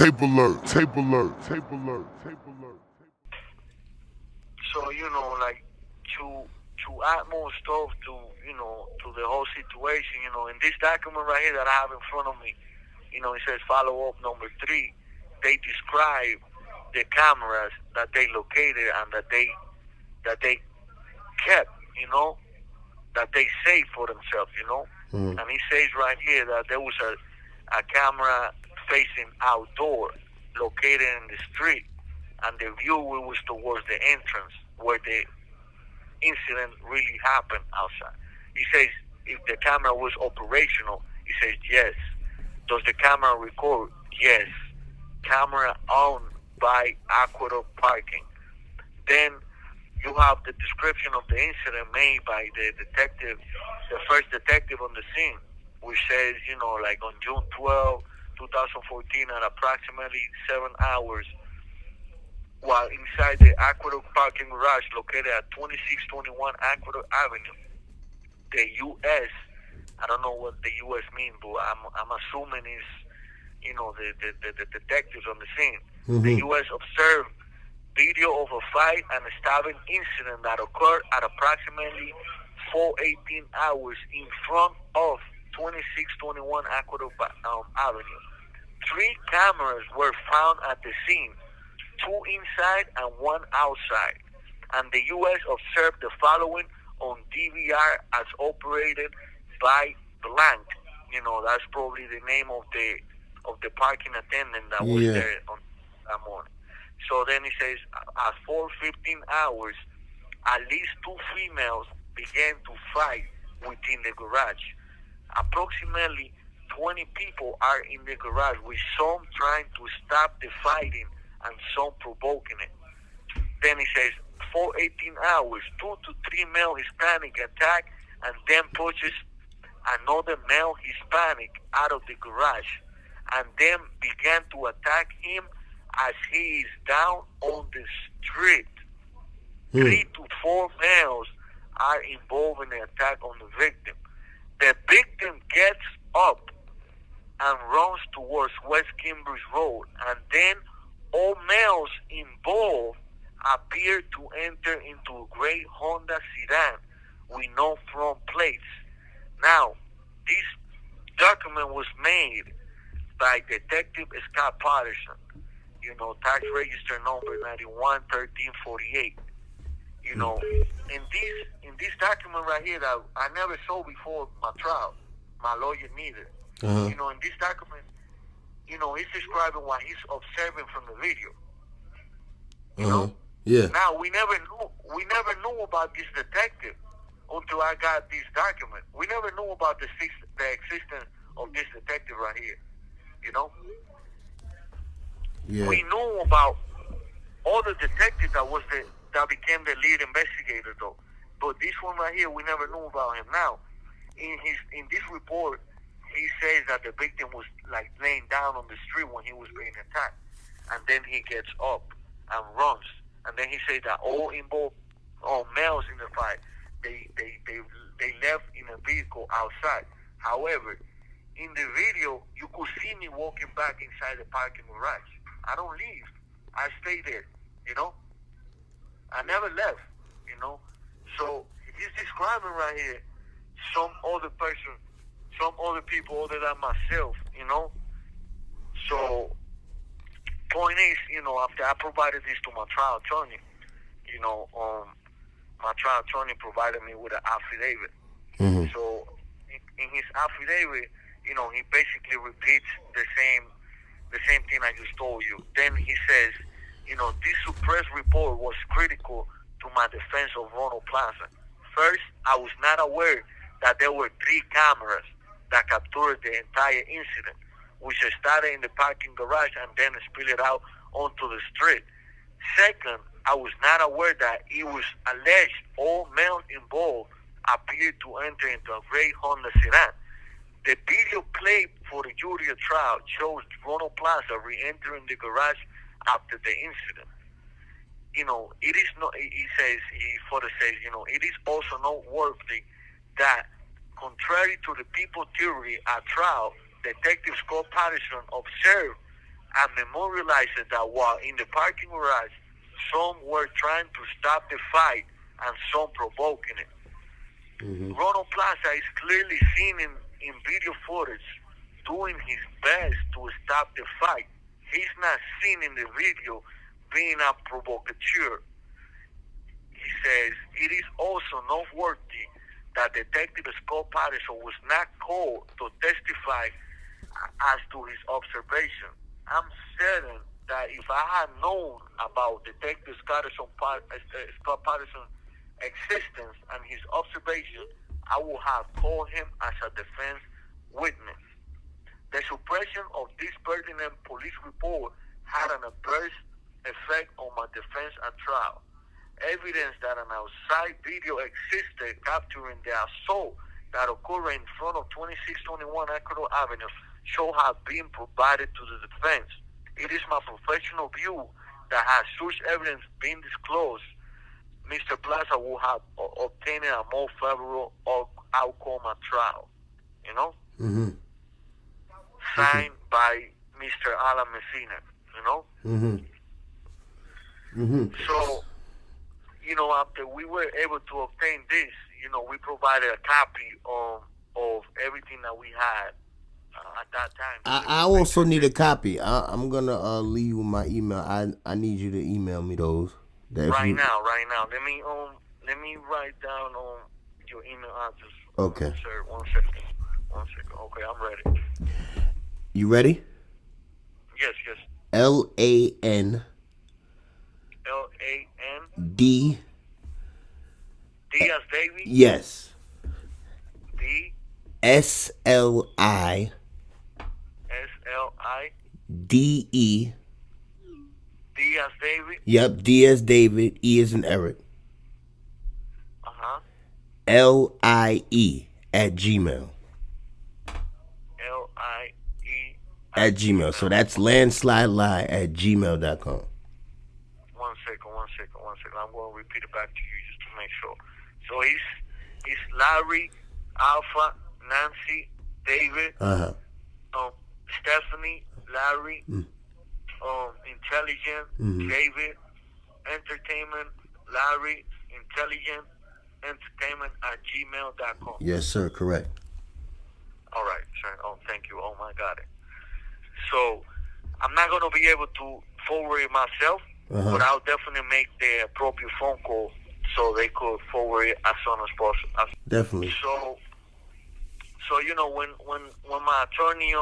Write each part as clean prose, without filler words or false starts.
Tapealert, Tapealert, Tapealert, Tapealert. So, like to add more stuff to, to the whole situation, in this document right here that I have in front of me, it says follow up number 3. They describe the cameras that they located and that they kept, that they saved for themselves, Mm. And it says right here that there was a camera facing outdoor, located in the street, and the view was towards the entrance where the incident really happened outside. He says if the camera was operational, he says yes. Does the camera record? Yes. Camera owned by Aqueduct Parking. Then you have the description of the incident made by the detective, the first detective on the scene, which says, like on June 12, 2014 at approximately 7 hours, while inside the Aqueduct parking garage located at 2621 Aqueduct Avenue, the U.S., I don't know what the U.S. means, but I'm assuming is, the detectives on the scene. Mm-hmm. The U.S. observed video of a fight and a stabbing incident that occurred at approximately 4:18 hours in front of 2621 Aqueduct Avenue. 3 cameras were found at the scene, 2 inside and 1 outside. And the U.S. observed the following on DVR as operated by blank. That's probably the name of the parking attendant that was there on that morning. So then he says, at 4:15 hours, at least 2 females began to fight within the garage. Approximately 20 people are in the garage, with some trying to stop the fighting and some provoking it. Then he says, 4:18 hours, 2 to 3 male Hispanic attack and then pushes another male Hispanic out of the garage and then began to attack him as he is down on the street. 3 to 4 males are involved in the attack on the victim. The victim gets up and runs towards West Cambridge Road, and then all males involved appear to enter into a gray Honda sedan with no front plates. Now, this document was made by Detective Scott Patterson, tax register number 911348. In this document right here that I never saw before my trial, my lawyer neither. Uh-huh. In this document, he's describing what he's observing from the video. Yeah. Now we never knew about this detective until I got this document. We never knew about the existence of this detective right here. Yeah. We knew about other detectives that became the lead investigator though. But this one right here, we never knew about him. Now, in this report, he says that the victim was like laying down on the street when he was being attacked, and then he gets up and runs, and then he says that all males in the fight, they left in a vehicle outside. However, in the video, you could see me walking back inside the parking garage. I don't leave. I stay there. I never left. So he's describing right here some other person, some other people other than myself. So point is, after I provided this to my trial attorney, my trial attorney provided me with an affidavit. Mm-hmm. So in his affidavit, he basically repeats the same thing I just told you. Then he says, this suppressed report was critical to my defense of Ronald Plaza. First, I was not aware that there were 3 cameras that captured the entire incident, which started in the parking garage and then spilled out onto the street. Second, I was not aware that it was alleged all males involved appeared to enter into a gray Honda sedan. The video played for the jury trial shows Ronald Plaza re-entering the garage after the incident. It is not. He says, it is also noteworthy that, contrary to the people theory at trial, Detective Scott Patterson observed and memorialized that while in the parking garage, some were trying to stop the fight and some provoking it. Ronald Plaza is clearly seen in video footage doing his best to stop the fight. He's not seen in the video being a provocateur. He says it is also noteworthy that Detective Scott Patterson was not called to testify as to his observation. I'm certain that if I had known about Detective Scott Patterson's existence and his observation, I would have called him as a defense witness. The suppression of this pertinent police report had an adverse effect on my defense at trial. Evidence that an outside video existed capturing the assault that occurred in front of 2621 Ecuador Avenue should have been provided to the defense. It is my professional view that had such evidence been disclosed, Mr. Plaza will have obtained a more favorable outcome at trial. You know? Signed by Mr. Alan Messina, you know? So, you know, after we were able to obtain this, you know, we provided a copy of everything that we had at that time. I also need a copy. I'm gonna leave you my email. I need you to email me those. Right now. Let me write down your email address. Okay. Sir, one second. Okay, I'm ready. You ready? Yes. LAN D D as David. Yes. D SLI DE. D as David. Yep, D as David, E as in Eric. LIE at Gmail. LIE at Gmail. So that's landslidelie at gmail.com. One second. I'm going to repeat it back to you just to make sure. So it's Larry, Alpha, Nancy, David, Stephanie, Larry, Intelligent, David, Entertainment, Larry, Intelligent, Entertainment at gmail.com. Yes, sir. Correct. All right, sir. Oh, thank you. Oh, my God. So I'm not going to be able to forward it myself, but I'll definitely make the appropriate phone call so they could forward it as soon as possible. Definitely. So you know, when my attorney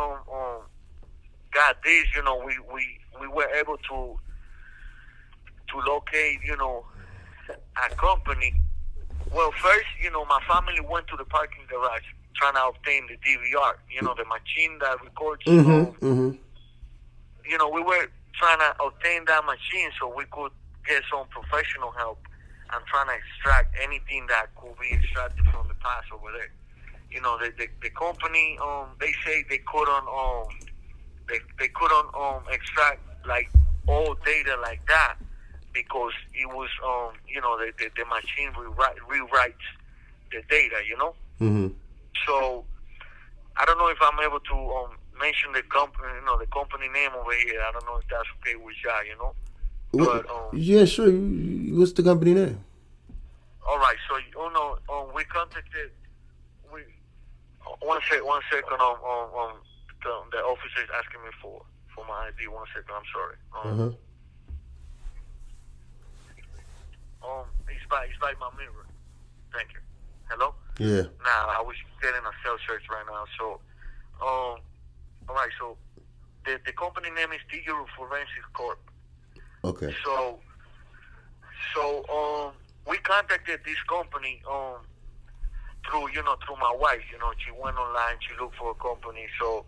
got this, you know, we were able to locate, you know, a company. Well, first, you know, my family went to the parking garage trying to obtain the DVR, you know, the machine that records. You know, we were trying to obtain that machine so we could get some professional help and trying to extract anything that could be extracted from the past over there. You know, the company, they say they couldn't extract like all data like that because it was, you know, the machine rewrites the data, you know. So I don't know if I'm able to mention the company, you know, the company name over here. I don't know if that's okay with y'all, you know. But yeah, sure. What's the company name? All right. So you know, we contacted. One second. The officer is asking me for my ID. 1 second. I'm sorry. It's by my mirror. Thank you. Hello. Yeah. Now I was getting a cell search right now. So, all right. So, the company name is Digital Forensic Corp. Okay. So we contacted this company through my wife. You know, she went online, she looked for a company. So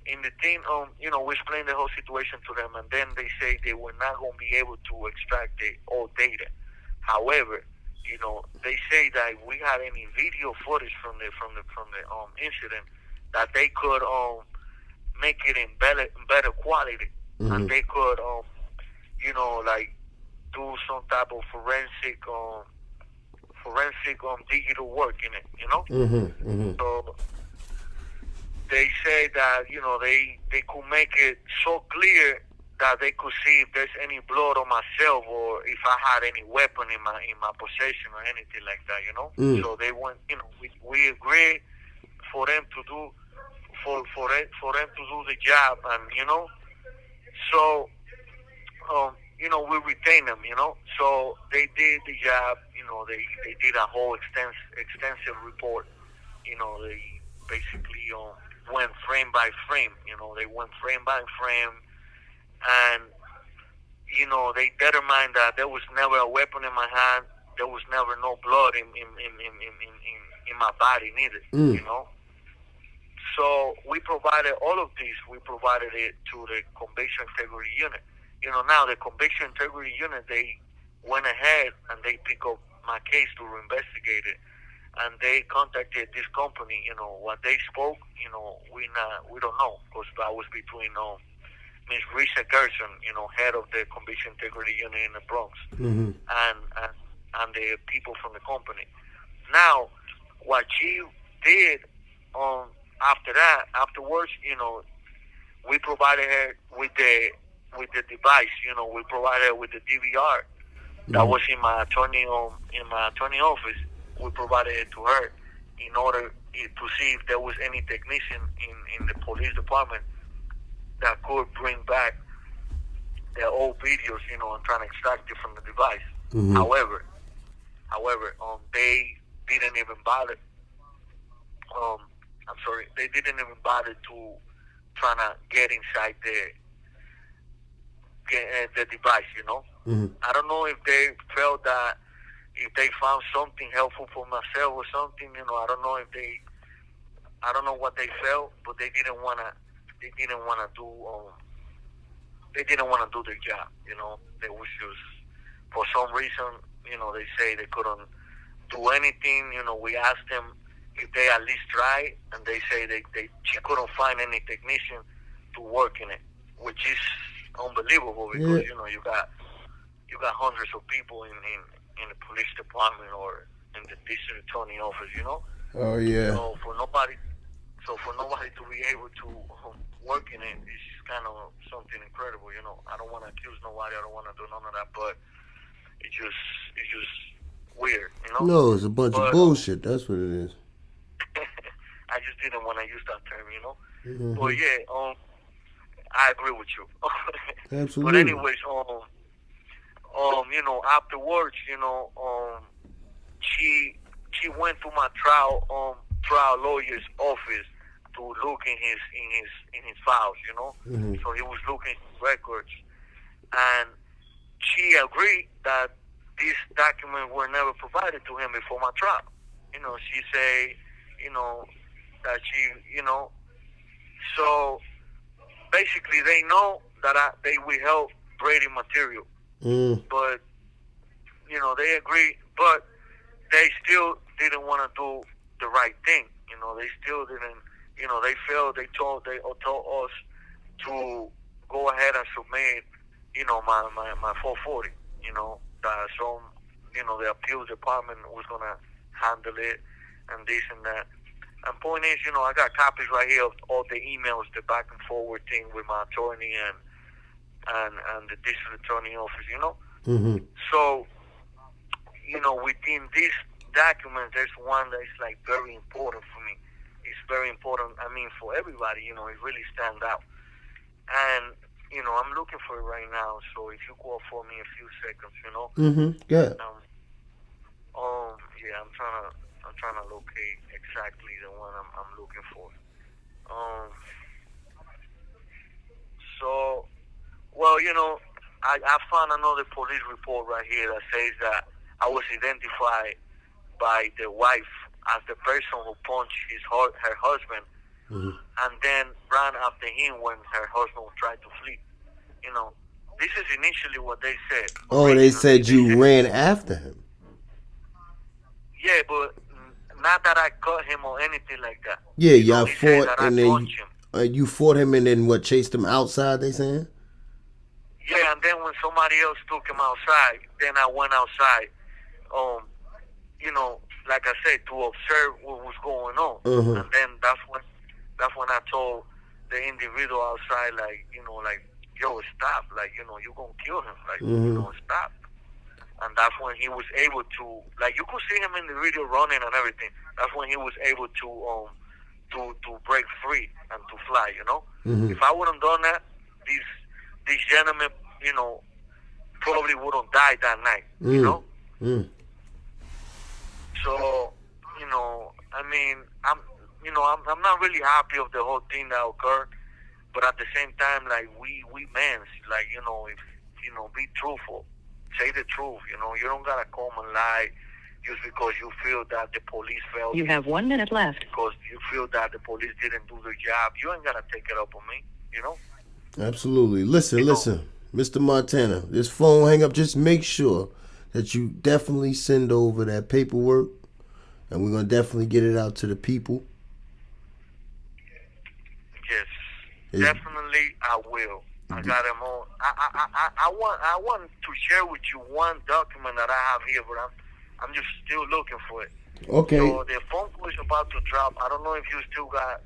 in the thing, you know, we explained the whole situation to them, and then they say they were not going to be able to extract all data. However, you know, they say that if we had any video footage from the incident, that they could make it in better quality, and they could you know, like do some type of forensic digital work in it, you know. So they say that, you know, they could make it so clear that they could see if there's any blood on myself or if I had any weapon in my possession or anything like that, you know. So they want, you know, we agreed for them to do for them to do the job, and you know, so you know, we retain them, you know. So they did the job, you know. They did a whole extensive report, you know. They basically went frame by frame, you know. They went frame by frame, and you know, they determined that there was never a weapon in my hand. There was never no blood in my body neither, you know. So we provided all of these. We provided it to the Conviction Integrity Unit. You know, now the Conviction Integrity Unit, they went ahead and they picked up my case to investigate it, and they contacted this company. You know, what they spoke, you know, we don't know, because that was between Ms. Risa Gerson, you know, head of the Conviction Integrity Unit in the Bronx, and the people from the company. Now, what she did afterwards, you know, we provided her with the device. You know, we provided her with the DVR that was in my attorney office. We provided it to her in order to see if there was any technician in the police department that could bring back their old videos, you know, and trying to extract it from the device. However, they didn't even bother. They didn't even bother to trying to get inside the device, you know. I don't know if they felt that if they found something helpful for myself or something, you know. I don't know what they felt, but they didn't want to do their job, you know. They was just, for some reason, you know, they say they couldn't do anything. You know, we asked them if they at least try, and they say she couldn't find any technician to work in it, which is unbelievable, because you know, you got hundreds of people in the police department or in the district attorney office, you know. Oh yeah. So for nobody to be able to work in it is kind of something incredible, you know. I don't want to accuse nobody. I don't want to do none of that, but it's just weird, you know. No, it's a bunch of bullshit. That's what it is. I just didn't want to use that term, you know. But yeah, I agree with you. Absolutely. But anyways, you know, afterwards, you know, she went to my trial lawyer's office to look in his files, you know. So he was looking at records, and she agreed that these documents were never provided to him before my trial. You know, she say, you know, that she, you know, so basically they know that they withheld Brady material, but you know, they agree, but they still didn't want to do the right thing. You know, they still didn't. You know, they told us to go ahead and submit, you know, my 440. You know, that the appeals department was gonna handle it, and this and that. And point is, you know, I got copies right here of all the emails, the back and forward thing with my attorney and the district attorney office, you know. So, you know, within these documents, there's one that is like very important for me. It's very important, I mean, for everybody, you know. It really stands out. And, you know, I'm looking for it right now, so if you call for me a few seconds, you know. Yeah. Yeah, I'm trying to locate exactly the one I'm looking for. So, well, you know, I found another police report right here that says that I was identified by the wife as the person who punched her husband, and then ran after him when her husband tried to flee. You know, this is initially what they said. Oh, they said you ran after him. Yeah, but not that I cut him or anything like that. Yeah, y'all fought, and then you fought him, and then what? Chased him outside? They saying? Yeah, and then when somebody else took him outside, then I went outside. You know, like I said, to observe what was going on, and then that's when I told the individual outside, like, you know, like, yo, stop, like, you know, you're going to kill him, like, you Mm-hmm. know, stop. And that's when he was able to, like, you could see him in the video running and everything. That's when he was able to break free and to fly, you know. Mm-hmm. If I wouldn't done that, these gentlemen, you know, probably wouldn't die that night, you know. So, you know, I mean, I'm not really happy of the whole thing that occurred, but at the same time, like, we men, like, you know, if, you know, be truthful, say the truth, you know, you don't gotta come and lie just because you feel that the police failed. You have 1 minute left. Because you feel that the police didn't do their job. You ain't gotta take it up on me, you know? Absolutely. Listen, Mr. Montana, this phone hang up, just make sure that you definitely send over that paperwork, and we're going to definitely get it out to the people. Yes, definitely I will. I got them all. I want to share with you one document that I have here, but I'm just still looking for it. Okay. So the phone call is about to drop. I don't know if you still got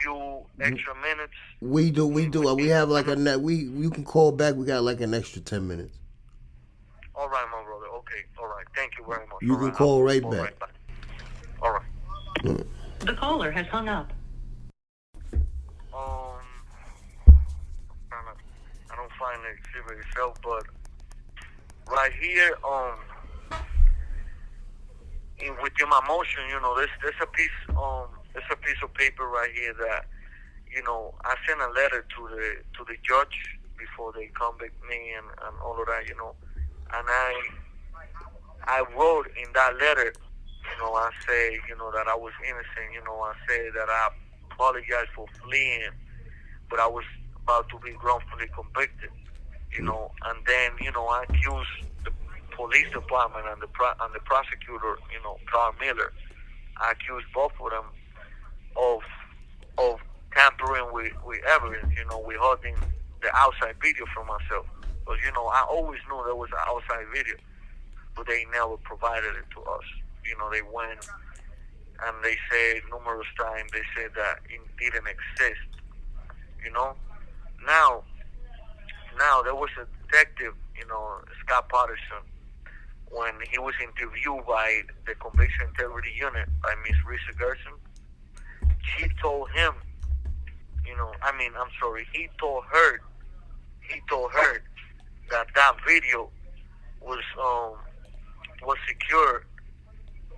few extra minutes. We do. We have like you can call back. We got like an extra 10 minutes. All right, my brother. Okay. All right. Thank you very much. You can call right back. All right. The caller has hung up. I don't find the exhibit itself, but right here, within my motion, you know, there's a piece of paper right here that, you know, I sent a letter to the judge before they convict me and all of that, you know, and I wrote in that letter, you know, I say, you know, that I was innocent, you know, I say that I apologize for fleeing, but I was about to be wrongfully convicted, you know, and then, you know, I accused the police department and the prosecutor, you know, Carl Miller. I accused both of them of tampering with evidence, you know, withholding the outside video from myself. Because, you know, I always knew there was an outside video, but they never provided it to us. You know, they went and they said numerous times, they said that it didn't exist, you know. Now there was a detective, you know, Scott Patterson, when he was interviewed by the Conviction Integrity Unit by Miss Risa Gerson. She told him, you know, he told her that video was secured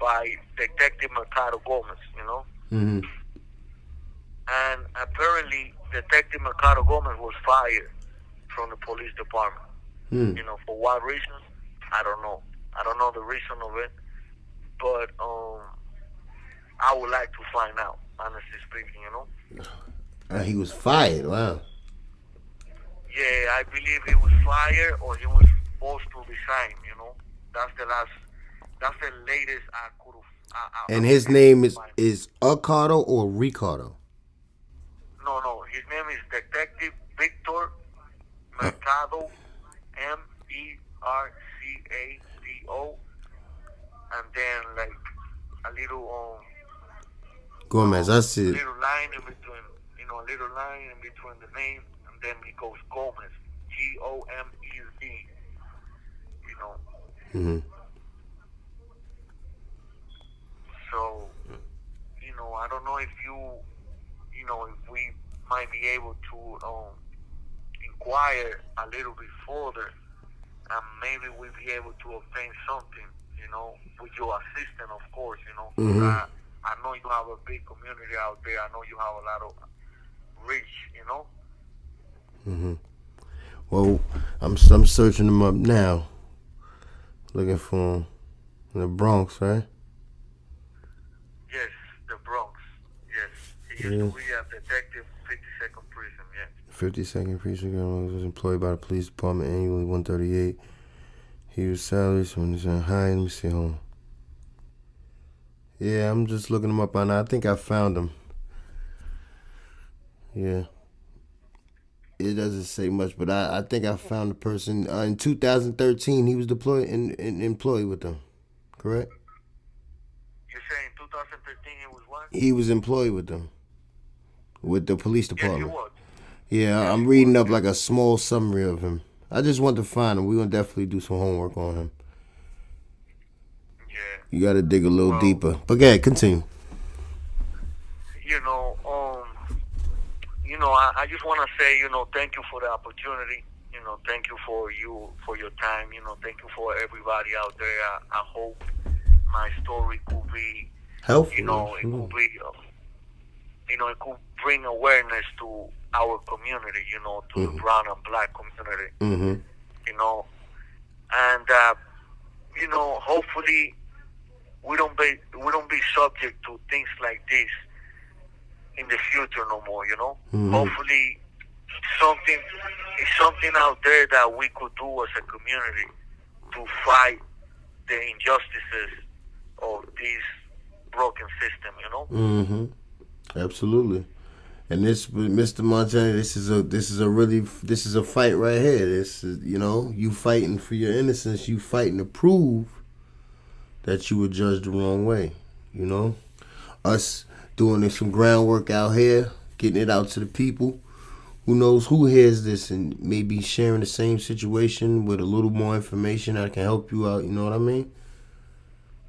by Detective Mercado Gomez, you know. Mm-hmm. And apparently Detective Mercado Gomez was fired from the police department. You know, for what reason? I don't know. I don't know the reason of it, but I would like to find out, honestly speaking, you know. He was fired. Wow. Yeah, I believe he was fired or he was forced to resign, you know. That's the latest I could have. And his name is Ricardo or Ricardo? No. His name is Detective Victor Mercado, Mercado, and then like a little Gomez. I see. A little line in between, you know, a little line in between the name, and then it goes Gomez, Gomez, you know. Mm-hmm. So, you know, I don't know if you know, if we might be able to inquire a little bit further, and maybe we'll be able to obtain something, you know, with your assistance, of course, you know. Mm-hmm. I know you have a big community out there. I know you have a lot of reach, you know. Mm-hmm. Well, I'm searching them up now, looking for him in the Bronx, right? Yes, the Bronx. Yes, he used to be a detective, 52nd prison. Yeah. 52nd precinct was employed by the police department annually, 138. He was salary, so when he's on high, let me see home. Yeah, I'm just looking him up on. I think I found him. Yeah. It doesn't say much, but I think I found the person. In 2013, he was deployed and employed with them. Correct? You're saying 2013 he was what? He was employed with them. With the police department. Yes, he was. Yeah, I'm reading up like a small summary of him. I just want to find him. We're gonna definitely do some homework on him. Yeah. You gotta dig a little Well, deeper. But go ahead, continue. I just want to say, thank you for the opportunity. Thank you for your time. Thank you for everybody out there. I hope my story could be, Helpful. it could be, it could bring awareness to our community, to the brown and black community, Mm-hmm. and hopefully we don't be subject to things like this in the future no more. Mm-hmm. Hopefully it's something out there that we could do as a community to fight the injustices of this broken system. Mm-hmm. Absolutely. And this, Mr. Montana, this is a fight right here. This is, you fighting for your innocence. You fighting to prove that you were judged the wrong way. Us doing some groundwork out here, getting it out to the people. Who knows who hears this and maybe sharing the same situation with a little more information that can help you out. You know what I mean?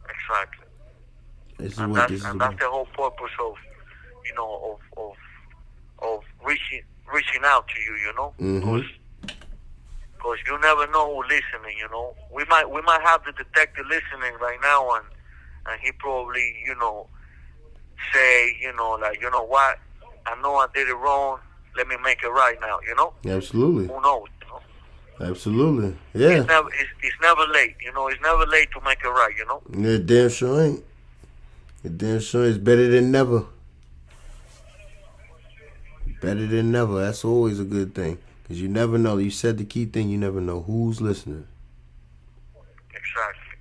Exactly. This is And what this is that's about. the whole purpose of reaching out to you. Mm-hmm. Because you never know who's listening. We might have the detective listening right now, and he probably say what, I know I did it wrong. Let me make it right now. Absolutely. Who knows? Absolutely. Yeah. It's never late. It's never late to make it right. It damn sure ain't. It damn sure is better than never. Better than never. That's always a good thing. Because you never know. You said the key thing. You never know who's listening. Exactly.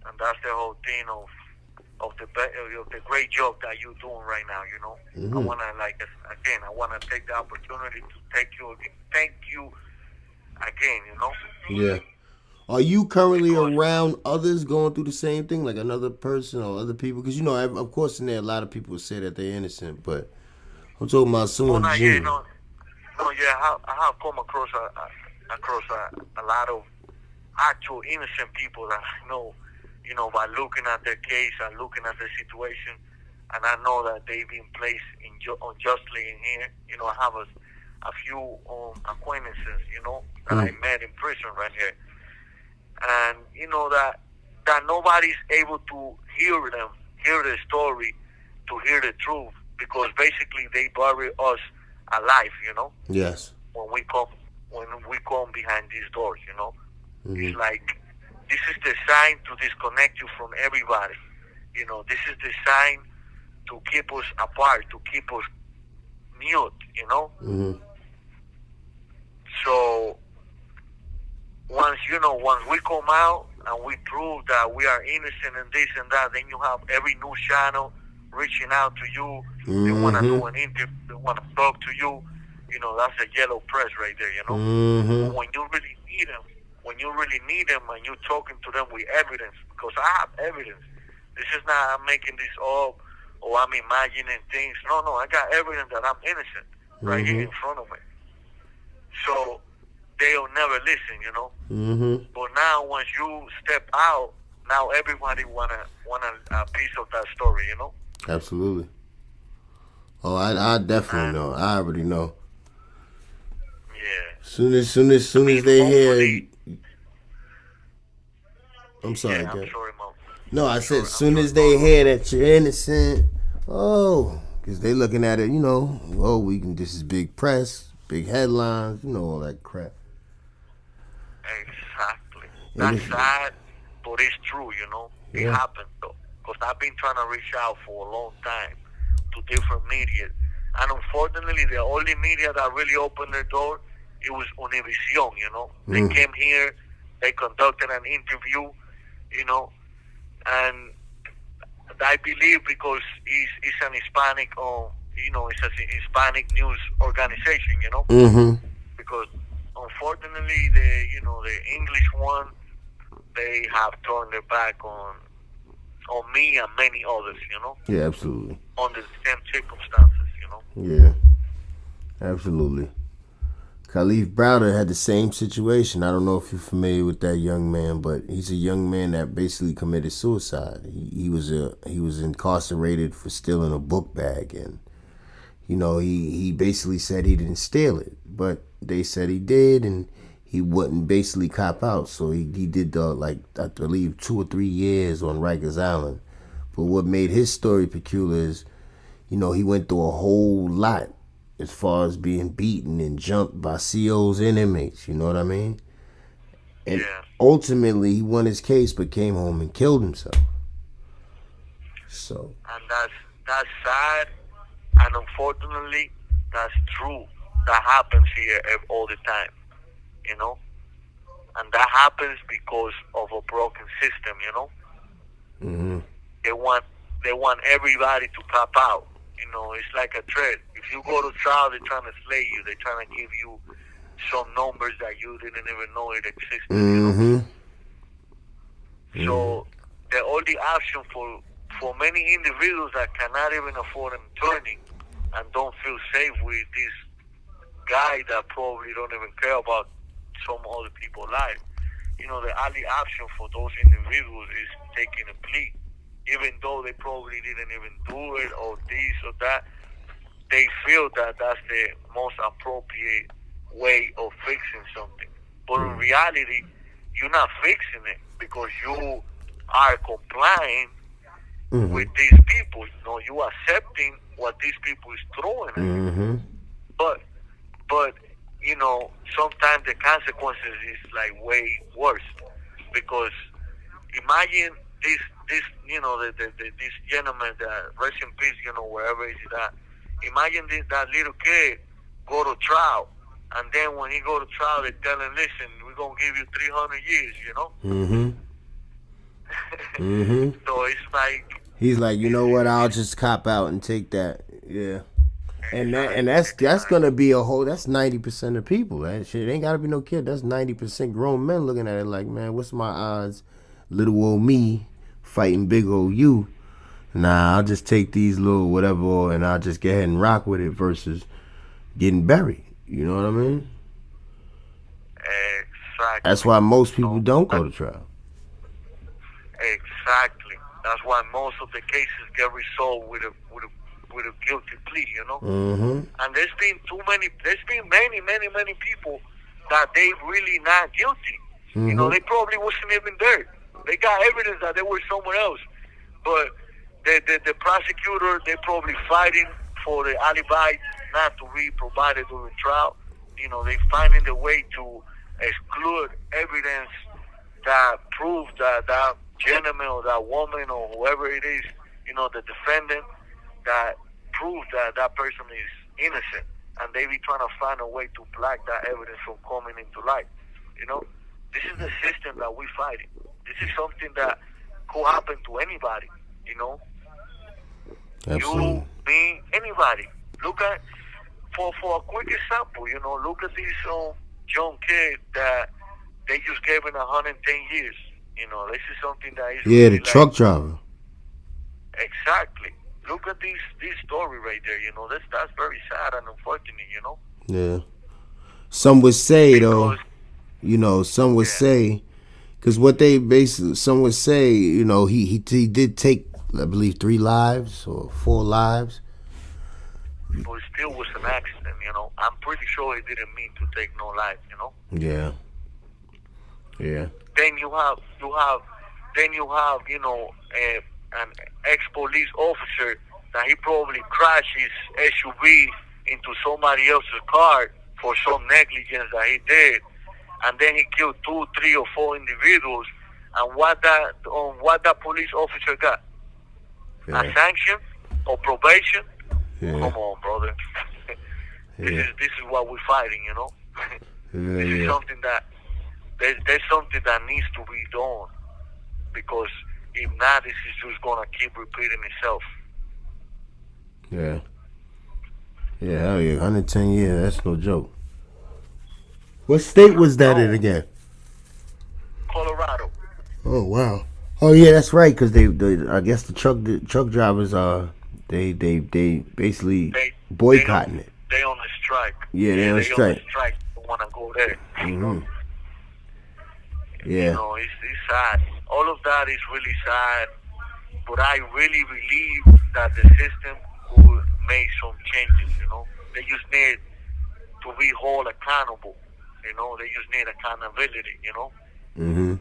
And that's the whole thing of the great job that you're doing right now. Mm-hmm. I want to take the opportunity to thank you again. Yeah. Are you currently around others going through the same thing, like another person or other people? Because of course, in there, a lot of people say that they're innocent, but I'm talking about someone genuine. I have come across a lot of actual innocent people that I know, by looking at their case and looking at their situation, and I know that they've been placed unjustly in here. I have a few acquaintances, that I met in prison right here, and that nobody's able to hear their story, to hear the truth, because basically they bury us alive. Yes. When we come behind these doors. Mm-hmm. It's like, this is the sign to disconnect you from everybody. This is the sign to keep us apart, to keep us mute. Mm-hmm. So once we come out and we prove that we are innocent and this and that, then you have every news channel reaching out to you. Mm-hmm. They want to do an interview. They want to talk to you. That's a yellow press right there. Mm-hmm. But when you really need them, and you're talking to them with evidence, because I have evidence. This is not I'm making this up or I'm imagining things. No, I got evidence that I'm innocent right here in front of me. So they'll never listen, Mm-hmm. But now once you step out, now everybody want a piece of that story, Absolutely. Oh, I definitely know. I already know. Yeah. Soon as they hear. I'm sorry, I'm Dad. sorry, Mom. No, I said soon as they hear that you're innocent, because they looking at it, this is big press, big headlines, all that crap. Exactly. That's sad, but it's true, It Yeah. happened, though. Because I've been trying to reach out for a long time to different media. And unfortunately, the only media that really opened their door, it was Univision, They came here, they conducted an interview, and I believe because it's an Hispanic, it's a Hispanic news organization, Mm-hmm. because unfortunately, the English one, they have turned their back on me and many others, Yeah, absolutely. under the same circumstances, Yeah. Absolutely. Khalif Browder had the same situation. I don't know if you're familiar with that young man, but he's a young man that basically committed suicide. He was incarcerated for stealing a book bag, and he basically said he didn't steal it, but they said he did, and he wouldn't basically cop out. So he did I believe 2 or 3 years on Rikers Island. But what made his story peculiar is, he went through a whole lot as far as being beaten and jumped by COs and inmates, you know what I mean? And ultimately he won his case but came home and killed himself. So. And that's sad, and unfortunately that's true. That happens here all the time, and that happens because of a broken system, Mm-hmm. They want everybody to cop out. It's like a threat. If you go to trial, they're trying to slay you. They're trying to give you some numbers that you didn't even know it existed. Mm-hmm. So the only option for many individuals that cannot even afford an attorney and don't feel safe with this guy that probably don't even care about some other people's life, the only option for those individuals is taking a plea. Even though they probably didn't even do it or this or that, they feel that that's the most appropriate way of fixing something. But in reality, you're not fixing it because you are complying with these people. You accepting what these people is throwing at you. But sometimes the consequences is like way worse, because imagine this this gentleman that rest in peace, wherever is that. Imagine that little kid go to trial, and then when he go to trial, they tell him, listen, we're gonna give you 300 years, So it's like he's like, you know what? I'll just cop out and take that. Yeah. And that's gonna be that's 90% of people. That shit ain't gotta be no kid. That's 90% grown men looking at it like, man, what's my odds? Little old me fighting big old you. Nah, I'll just take these little whatever and I'll just go ahead and rock with it versus getting buried. You know what I mean? Exactly. That's why most people don't go to trial. Exactly. That's why most of the cases get resolved with a guilty plea, And there's been many people that they really not guilty. They probably wasn't even there. They got evidence that they were somewhere else, but the prosecutor, they probably fighting for the alibi not to be provided during trial. They finding the way to exclude evidence that proves that gentleman or that woman or whoever it is, the defendant, that proves that person is innocent, and they be trying to find a way to block that evidence from coming into light. This is the system that we're fighting. This is something that could happen to anybody. Absolutely. You, me, anybody. Look at for a quick example. Look at this young kid that they just gave him 110 years. This is something that is really the truck driver. Exactly. Look at this story right there. That's very sad and unfortunate. Yeah. Some would say some would say, because what they basically, some would say, he did take, I believe, 3 lives or 4 lives. But it still was an accident. I'm pretty sure he didn't mean to take no life. Yeah. Yeah. Then you have an ex-police officer that he probably crashed his SUV into somebody else's car for some negligence that he did, and then he killed 2, 3, or 4 individuals. And what that police officer got? Yeah. A sanction or probation? Yeah. Come on, brother. This is what we're fighting. This is something that there's something that needs to be done, because if not, this is just gonna keep repeating itself. Yeah. Yeah, hell yeah. 110 years, that's no joke. What state was that in again? Colorado. Oh, wow. Oh, yeah, that's right, because they I guess the truck drivers are, they basically boycotting it. They on the strike. Yeah, they on On strike. strike. Don't want to go there. Mm-hmm. Yeah. It's sad. All of that is really sad. But I really believe that the system will make some changes. They just need to be held accountable. They just need accountability. Mm-hmm.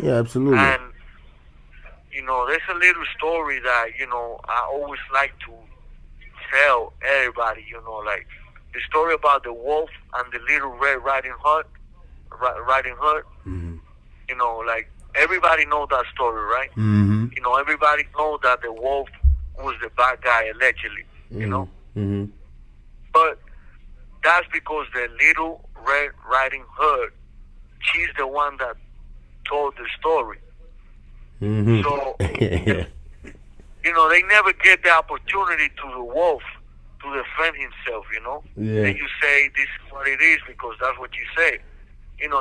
Yeah, absolutely. And there's a little story that I always like to tell everybody. Like the story about the wolf and the little Red Riding Hood. Mm-hmm. Like everybody knows that story, right? Mm-hmm. Everybody knows that the wolf was the bad guy allegedly. Mm-hmm. But that's because the little Red Riding Hood, she's the one that told the story. Mm-hmm. So, Yeah. they never get the opportunity to the wolf to defend himself, Yeah. They just say this is what it is because that's what you say.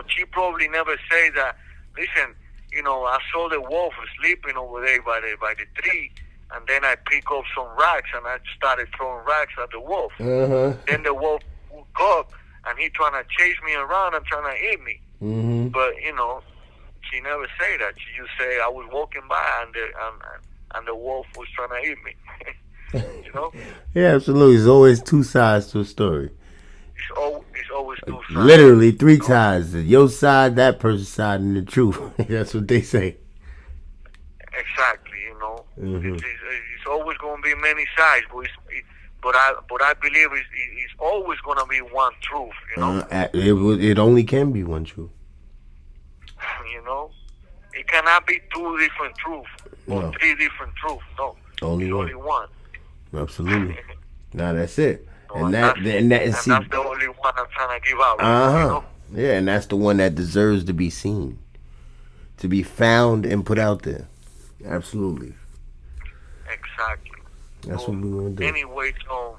She probably never say that, listen, I saw the wolf sleeping over there by the tree, and then I pick up some rocks and I started throwing rocks at the wolf. Uh-huh. Then the wolf woke up and he trying to chase me around and trying to eat me. Mm-hmm. But she never say that. She just say I was walking by and the wolf was trying to eat me. Yeah, absolutely. There's always two sides to a story. It's always two sides. Literally three sides. Your side, that person's side, and the truth. That's what they say. Exactly. Mm-hmm. It's always going to be many sides, but I believe it's always going to be one truth. It only can be one truth. It cannot be two different truths or No. three different truths. No, Only it's one. only one. Absolutely. Now that's it. And that's that's the only one I'm trying to give out. Uh-huh. Yeah, and that's the one that deserves to be seen, to be found and put out there. Absolutely. Exactly. That's what we want to do. Anyway, so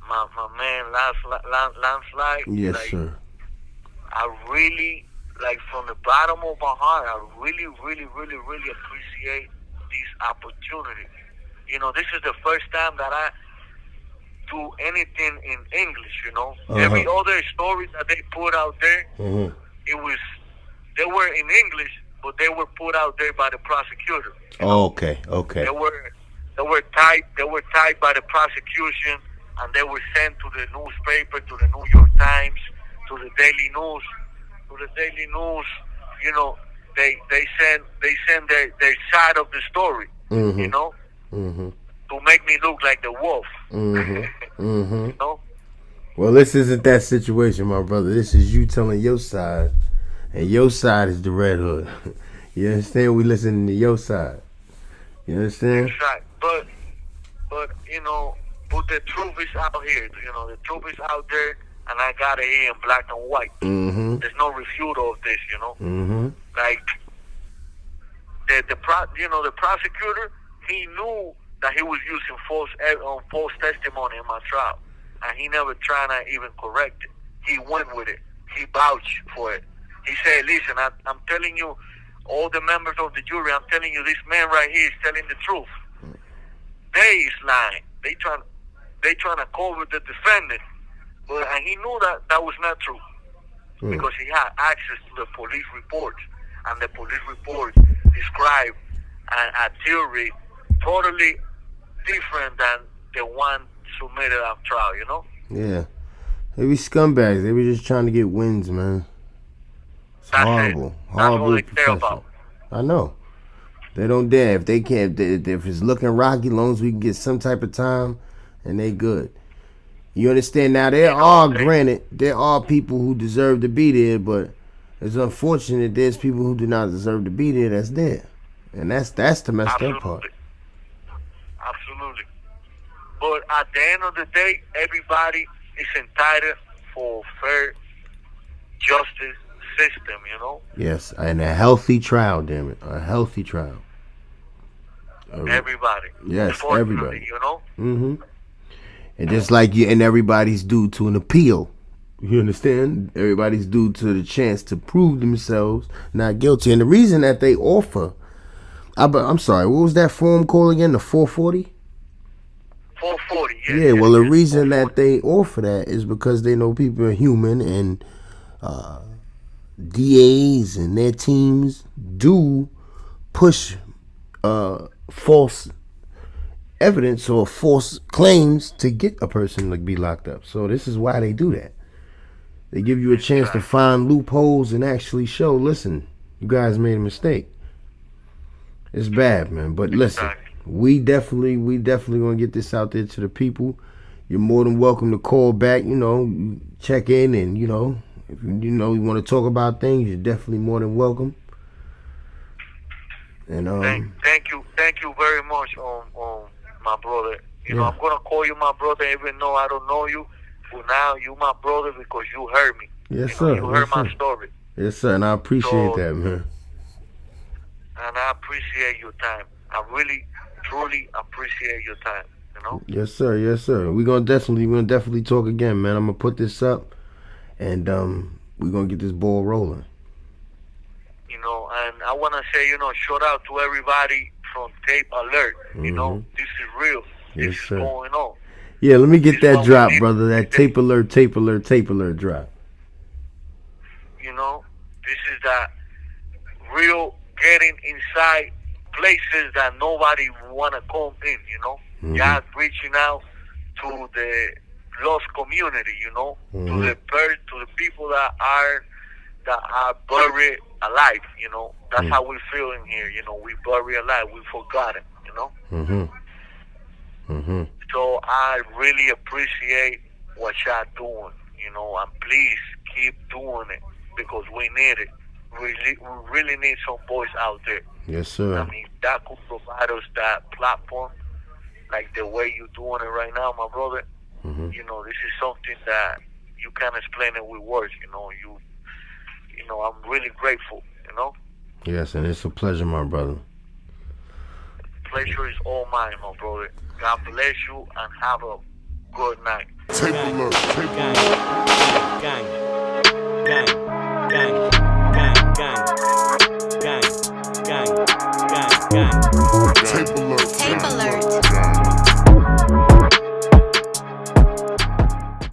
my man Landslide. Yes, like, sir. I really, like from the bottom of my heart, I really, really, really, really appreciate this opportunity. This is the first time that I do anything in English. Every other story that they put out there, Mm-hmm. they were in English, but they were put out there by the prosecutor. Okay. They were tied by the prosecution, and they were sent to the newspaper, to the New York Times, to the Daily News. They send their side of the story. Mm-hmm. Mm-hmm. To make me look like the wolf. Mm-hmm. Mm-hmm. Well, this isn't that situation, my brother. This is you telling your side, and your side is the Red Hood. You understand? We listening to your side. You understand? Exactly. But the truth is out here. The truth is out there, and I got it here in black and white. Mm-hmm. There's no refutal of this. Mm-hmm. Like the prosecutor, he knew that he was using false testimony in my trial, and he never tried to even correct it. He went with it. He vouched for it. He said, "Listen, I'm telling you, all the members of the jury, I'm telling you, this man right here is telling the truth. They is lying. They trying to cover the defendant, and he knew that was not true because he had access to the police reports, and the police reports describe a theory totally different than the one submitted at trial, Yeah. They be scumbags. They be just trying to get wins, man. It's That's horrible. it. That's all Horrible they care profession. about. I know. They don't dare. If they can't, if it's looking rocky, as long as we can get some type of time, and they good. You understand? Now, there are people who deserve to be there, but it's unfortunate there's people who do not deserve to be there that's there. And that's the messed up part. Absolutely. But at the end of the day, everybody is entitled for fair justice system, Yes, and a healthy trial, damn it. A healthy trial. Everybody. Yes, everybody. Mm-hmm. And just like and everybody's due to an appeal. You understand? Everybody's due to the chance to prove themselves not guilty. And the reason that they offer, I'm sorry, what was that form called again? The 440? 440. Yeah, well, the reason that they offer that is because they know people are human, and DAs and their teams do push false evidence or false claims to get a person to be locked up. So this is why they do that. They give you a chance to find loopholes and actually show, listen, you guys made a mistake. It's bad, man. But listen, we definitely gonna get this out there to the people. You're more than welcome to call back, check in, and if you want to talk about things, you're definitely more than welcome. And thank you very much, my brother. I'm gonna call you my brother, even though I don't know you. But now you my brother because you heard me. Yes, sir. You heard my story. Yes, sir. And I appreciate that, man. And I appreciate your time. I really, truly appreciate your time. Yes, sir. Yes, sir. We're gonna definitely talk again, man. I'm gonna put this up, and we're gonna get this ball rolling. And I wanna say, shout out to everybody from Tapealert. This is real. This is going on. Yeah, let me get that drop, brother. That Tapealert drop. This is that real getting inside places that nobody wanna come in. God reaching out to the lost community. To the people that are buried alive. That's how we feel in here. We buried alive. We forgotten. So I really appreciate what y'all doing. And please keep doing it because we need it. We really need some voice out there. Yes, sir. I mean, that could provide us that platform, like the way you're doing it right now, my brother. This is something that you can't explain it with words. I'm really grateful. Yes, and it's a pleasure, my brother. Pleasure is all mine, my brother. God bless you and have a good night. Tapealert. Tapealert.